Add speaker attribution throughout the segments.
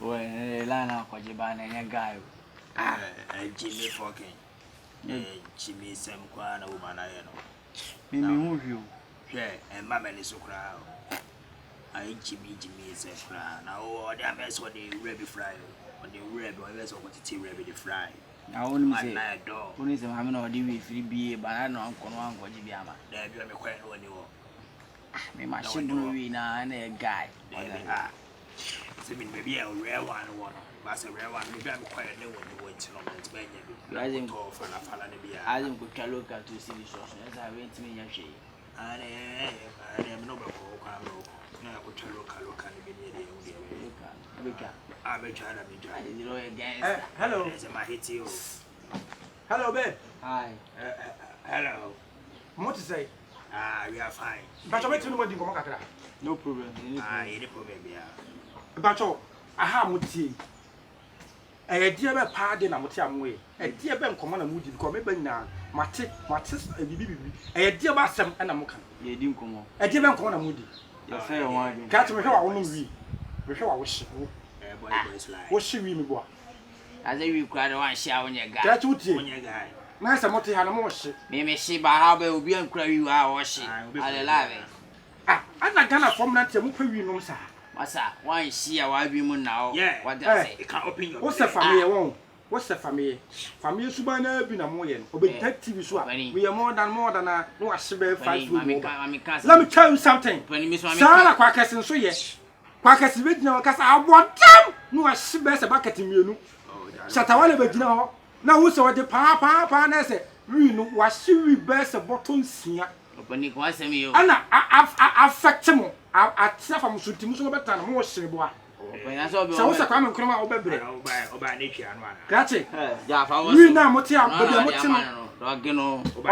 Speaker 1: Well, Lana, Kojiban, and a guy.
Speaker 2: And Jimmy Forking. Jimmy Sam Kwana woman, I
Speaker 1: Maybe move you.
Speaker 2: Yeah, and Mamma is so crowd. I Jimmy is a fry. Now, the best what they ready fry. When they ready, or that's what the tea ready to fry.
Speaker 1: I only say,
Speaker 2: dog.
Speaker 1: Only some having or do with 3B, but I know Uncle Kojibiama.
Speaker 2: There you are quite when you are.
Speaker 1: Me, my shibui and a guy.
Speaker 2: Maybe a rare one, but a rare one. Maybe I'm quite a new one to wait till I'm
Speaker 1: I think
Speaker 2: for a Falanabia.
Speaker 1: I think we can look at to see the source as I went to me.
Speaker 2: I am no look I'm a child against.
Speaker 3: Hello.
Speaker 2: I hit you.
Speaker 3: Hello, babe.
Speaker 1: Hi.
Speaker 2: Hello.
Speaker 3: What to say?
Speaker 2: We are fine.
Speaker 3: But I went to the wedding.
Speaker 1: No problem.
Speaker 2: Any problem, yeah.
Speaker 3: But I have muti. A dear pardon, I'm way. A dear Ben command a moody because maybe now, my sis, a dear Bassam and a mocha.
Speaker 1: You didn't come on.
Speaker 3: A dear Ben command a moody.
Speaker 1: You're fair one.
Speaker 3: Catch me how I want to read. We shall wish. What's she really boy?
Speaker 1: As if you cried one shower on your guy.
Speaker 3: That's what you
Speaker 2: guy.
Speaker 3: Nice, I'm not to have a more shit.
Speaker 1: Maybe she by how will be on cry you are washing. I'll allow it.
Speaker 3: I'm not gonna form that you know, sir.
Speaker 1: Massa, why she a wild woman now?
Speaker 2: Yeah,
Speaker 1: what does it?
Speaker 2: Can't open your.
Speaker 3: What's the family? Won't. What's the family? Family Subana been a moyen, or be detective swap. We are more than a no, I should be 5 foot. Let me tell you something. When you miss my Sarah Quackers and so yes. Quackers with no, because I want them. No, I should be a bucket in you. Shatawale Begino. Now, who's what the papa and I said, we know what she will best a bottle here.
Speaker 1: When you want me,
Speaker 3: and I affect him. I tell from shooting better and more silver. So what's a common crime over nature and one. That's it. We now Motia, but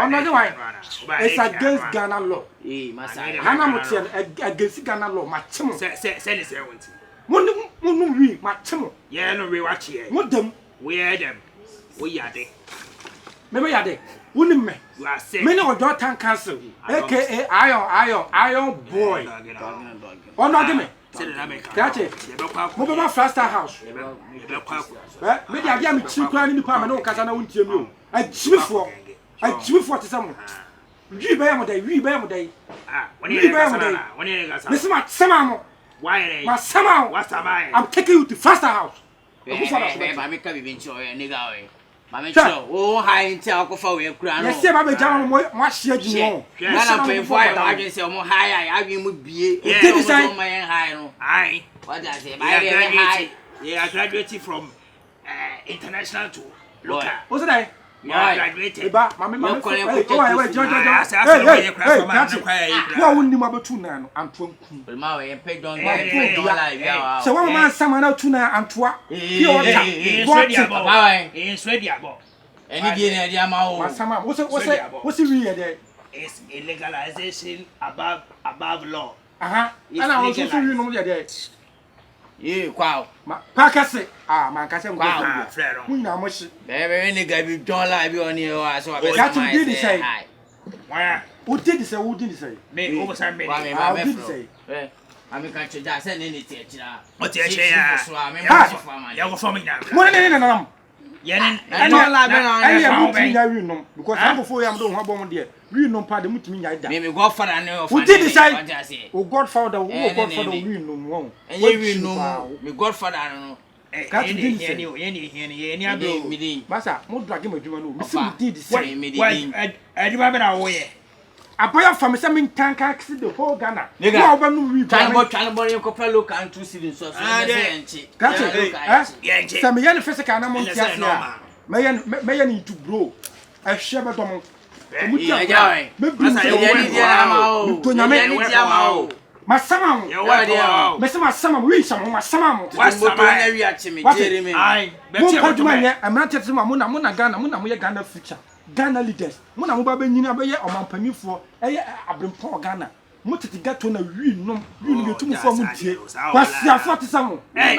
Speaker 3: another one. It's against Ghana law. Hannah Motia against Ghana law, my chum.
Speaker 2: Send it,
Speaker 3: One we, my chum.
Speaker 2: Yeah, no, we watch here.
Speaker 3: What them?
Speaker 2: We are them. We are there.
Speaker 3: Maybe I did. Wouldn't me? Many of Dortan Council, aka Iron Boy. Oh, not give me. That's it. Mobile Faster House. Maybe I get me cheap crying in the palm and no Casana won't tell you. I cheap for some. We bear my day, we bear my day.
Speaker 2: When you bear my day,
Speaker 3: this is my summer.
Speaker 2: Why,
Speaker 3: my summer?
Speaker 2: What's
Speaker 3: I'm taking you to Faster House.
Speaker 1: I'm coming to a nigga. Oh, high until Uncle for your crown.
Speaker 3: Yes, I'm a down much yet. You
Speaker 1: I'm paying for it. I can say more high. I would be my high.
Speaker 2: Aye,
Speaker 1: What does it?
Speaker 2: Yeah, I graduated from international to local.
Speaker 3: What's that?
Speaker 2: I graduated.
Speaker 3: Mamma, I'm so one man, someone out tuna and twa.
Speaker 2: It's ready about.
Speaker 1: Any day,
Speaker 3: what's it really?
Speaker 2: It's a legalization above law.
Speaker 3: And I also you know that.
Speaker 1: You wow.
Speaker 3: Pakase, my cousin, who now much.
Speaker 1: Any guy be don't like you on here. So I
Speaker 3: did say.
Speaker 2: Why?
Speaker 3: Who did say? Who did say?
Speaker 2: Me over some me.
Speaker 3: I did say.
Speaker 1: I'm a country that send anything.
Speaker 2: What's your chair? You're for me now.
Speaker 3: No.
Speaker 2: Yeah,
Speaker 3: and because I'm before I'm doing how dear. We know part of me.
Speaker 1: Maybe Godfather and
Speaker 3: who did say? Oh, Godfather, who Godfather, we know.
Speaker 1: And you know, me Godfather, I don't know.
Speaker 2: Any
Speaker 3: Massa, more dragging with you. Mr. did say
Speaker 2: me. I remember our way.
Speaker 3: I buy from some tank accident the whole Ghana. You
Speaker 1: look and two seasons. So
Speaker 3: that's it. Some young physical animals. May need to grow. I share a domo. My summer, my summer, we some my summer.
Speaker 1: What's
Speaker 3: I'm not just Muna Ghana future. Ghana leaders. Muna Mubabe Nina Bay or Mampany for a bring poor Ghana. What did get to a real no? You get to me for Muntie. What's your 40 some?
Speaker 1: Many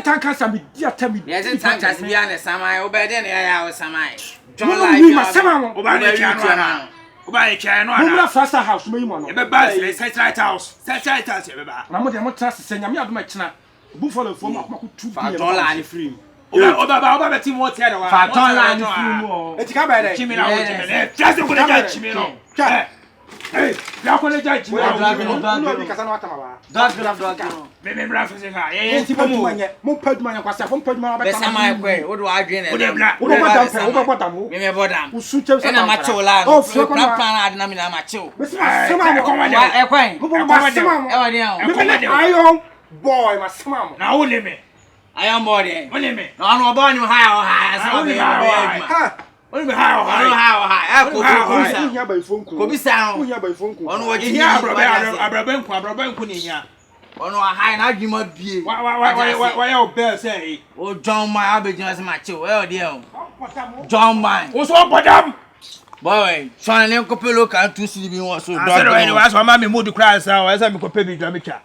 Speaker 1: tankers and be dear tell me. Yes, tankers be on the summer, obey then I was some.
Speaker 3: John, my summer,
Speaker 2: Oba try no
Speaker 3: Mumra Frasa house me mo no.
Speaker 2: E be ba Satellite House. Satellite House e be ba.
Speaker 3: Na mo de mo trust se nyame adom akina. Buffalo fo ma ko 2
Speaker 1: Fa dollar ni free.
Speaker 2: Oba be team what here na wa.
Speaker 1: Fa dollar ni free mo.
Speaker 3: E ti ka ba de.
Speaker 2: Chimi na wo chimi. Just ko le ja chimi no. Hey, ya ko le ja chimi.
Speaker 3: No bi kasa na wata ma ba.
Speaker 1: Dog.
Speaker 2: Me bra fi se ka.
Speaker 3: Ti pa dumanya. Mo pa dumanya kwasa fo pa dumanya ba ta.
Speaker 1: Besa mai kwe, wo do adwene.
Speaker 2: Wo de bra.
Speaker 3: Wo ba dam pe, wo ba dam wo.
Speaker 1: Me bodam.
Speaker 3: Wo su che
Speaker 1: Ena ma chola.
Speaker 3: Oh, fio ko na.
Speaker 1: Plan ad na mi na ma chew.
Speaker 3: Me sama mo.
Speaker 1: E kwen.
Speaker 3: Wo ba sama mo.
Speaker 1: E wa dia.
Speaker 3: Me ayo boy ma sama mo.
Speaker 2: Na wo le me.
Speaker 1: Ayon body.
Speaker 2: Wo le me.
Speaker 1: No no bo ni ha. So be
Speaker 3: Ha.
Speaker 2: Wo be ha.
Speaker 1: Ha. E ko
Speaker 3: Wo nya ba ifonku.
Speaker 1: Ko bi sa
Speaker 3: Wo nya ba ifonku.
Speaker 1: Ono wa
Speaker 2: Ihe abrabe nku ni hia.
Speaker 1: Ono wa ha na adwuma bie.
Speaker 2: Wa ya obel say.
Speaker 1: O John man abejina se ma chew. E o dia o. John man.
Speaker 2: Wo so bodam.
Speaker 1: Boy, so na le ko pelo kan tu si bi won so
Speaker 2: I said, "Wa so ma me mood cry sa, wa say me ko pe bi dwa me twa."